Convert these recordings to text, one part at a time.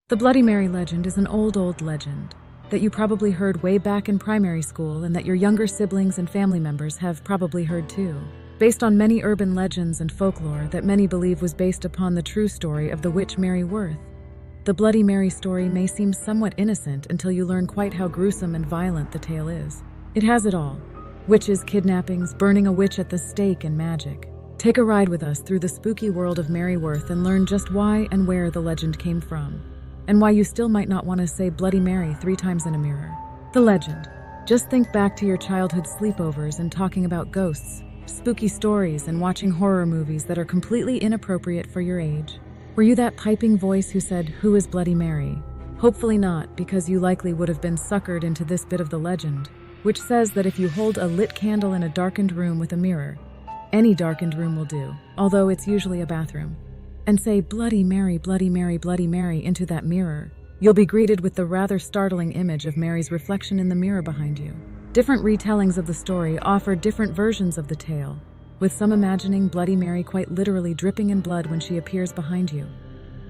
The Bloody Mary legend is an old legend that you probably heard way back in primary school and that your younger siblings and family members have probably heard too. Based on many urban legends and folklore that many believe was based upon the true story of the witch Mary Worth. The Bloody Mary story may seem somewhat innocent until you learn quite how gruesome and violent the tale is. It has it all. Witches, kidnappings, burning a witch at the stake, and magic. Take a ride with us through the spooky world of Mary Worth and learn just why and where the legend came from. And why you still might not want to say Bloody Mary 3 times in a mirror. The legend. Just think back to your childhood sleepovers and talking about ghosts, spooky stories, and watching horror movies that are completely inappropriate for your age. Were you that piping voice who said, "Who is Bloody Mary?" Hopefully not, because you likely would have been suckered into this bit of the legend, which says that if you hold a lit candle in a darkened room with a mirror, any darkened room will do, although it's usually a bathroom, and say Bloody Mary, Bloody Mary, Bloody Mary into that mirror, you'll be greeted with the rather startling image of Mary's reflection in the mirror behind you. Different retellings of the story offer different versions of the tale, with some imagining Bloody Mary quite literally dripping in blood when she appears behind you.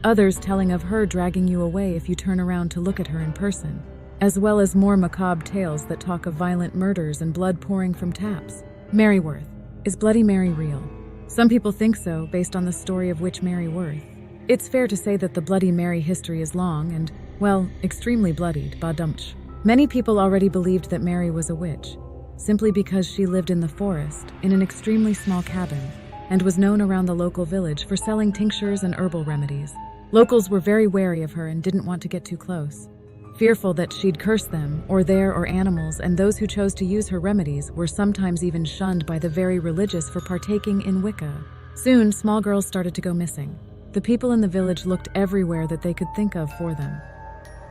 Others telling of her dragging you away if you turn around to look at her in person, as well as more macabre tales that talk of violent murders and blood pouring from taps. Mary Worth. Is Bloody Mary real? Some people think so, based on the story of witch Mary Worth. It's fair to say that the Bloody Mary history is long and, well, extremely bloodied, badumch. Many people already believed that Mary was a witch, simply because she lived in the forest, in an extremely small cabin, and was known around the local village for selling tinctures and herbal remedies. Locals were very wary of her and didn't want to get too close, fearful that she'd curse them, or their or animals, and those who chose to use her remedies were sometimes even shunned by the very religious for partaking in Wicca. Soon, small girls started to go missing. The people in the village looked everywhere that they could think of for them,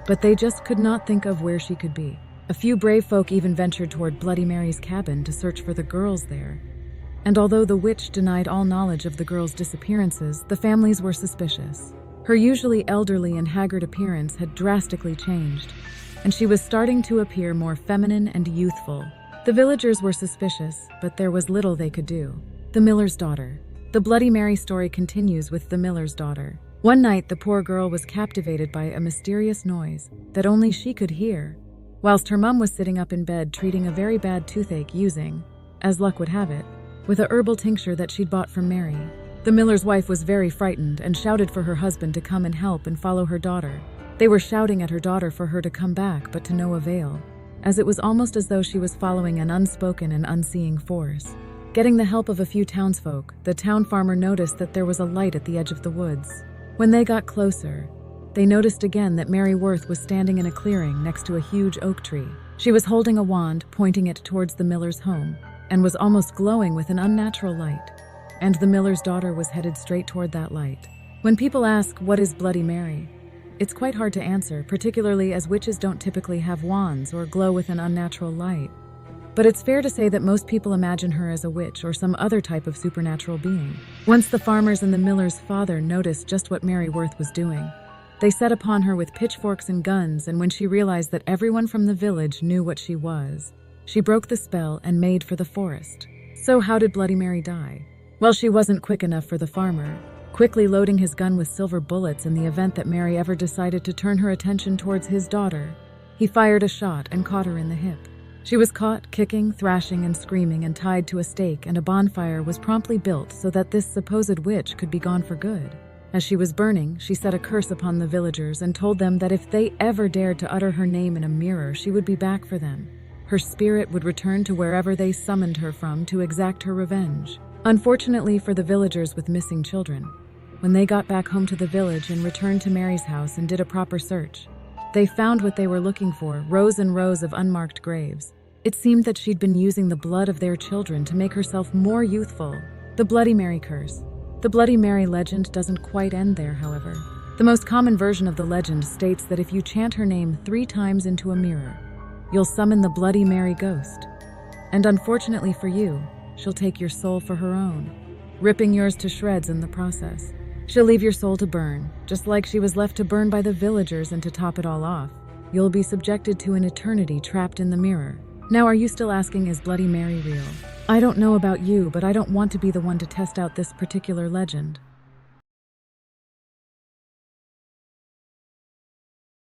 but they just could not think of where she could be. A few brave folk even ventured toward Bloody Mary's cabin to search for the girls there. And although the witch denied all knowledge of the girls' disappearances, the families were suspicious. Her usually elderly and haggard appearance had drastically changed, and she was starting to appear more feminine and youthful. The villagers were suspicious, but there was little they could do. The miller's daughter. The Bloody Mary story continues with the miller's daughter. One night, the poor girl was captivated by a mysterious noise that only she could hear, whilst her mum was sitting up in bed treating a very bad toothache using, as luck would have it, with a herbal tincture that she'd bought from Mary. The miller's wife was very frightened and shouted for her husband to come and help and follow her daughter. They were shouting at her daughter for her to come back, but to no avail, as it was almost as though she was following an unspoken and unseeing force. Getting the help of a few townsfolk, the town farmer noticed that there was a light at the edge of the woods. When they got closer, they noticed again that Mary Worth was standing in a clearing next to a huge oak tree. She was holding a wand, pointing it towards the miller's home, and was almost glowing with an unnatural light. And the miller's daughter was headed straight toward that light. When people ask, what is Bloody Mary? It's quite hard to answer, particularly as witches don't typically have wands or glow with an unnatural light. But it's fair to say that most people imagine her as a witch or some other type of supernatural being. Once the farmers and the miller's father noticed just what Mary Worth was doing, they set upon her with pitchforks and guns, and when she realized that everyone from the village knew what she was, she broke the spell and made for the forest. So how did Bloody Mary die? Well, she wasn't quick enough for the farmer, quickly loading his gun with silver bullets in the event that Mary ever decided to turn her attention towards his daughter. He fired a shot and caught her in the hip. She was caught, kicking, thrashing, and screaming, and tied to a stake, and a bonfire was promptly built so that this supposed witch could be gone for good. As she was burning, she set a curse upon the villagers and told them that if they ever dared to utter her name in a mirror, she would be back for them. Her spirit would return to wherever they summoned her from to exact her revenge. Unfortunately for the villagers with missing children, when they got back home to the village and returned to Mary's house and did a proper search, they found what they were looking for, rows and rows of unmarked graves. It seemed that she'd been using the blood of their children to make herself more youthful. The Bloody Mary curse. The Bloody Mary legend doesn't quite end there, however. The most common version of the legend states that if you chant her name 3 times into a mirror, you'll summon the Bloody Mary ghost. And unfortunately for you, she'll take your soul for her own, ripping yours to shreds in the process. She'll leave your soul to burn, just like she was left to burn by the villagers, and to top it all off, you'll be subjected to an eternity trapped in the mirror. Now, are you still asking, is Bloody Mary real? I don't know about you, but I don't want to be the one to test out this particular legend.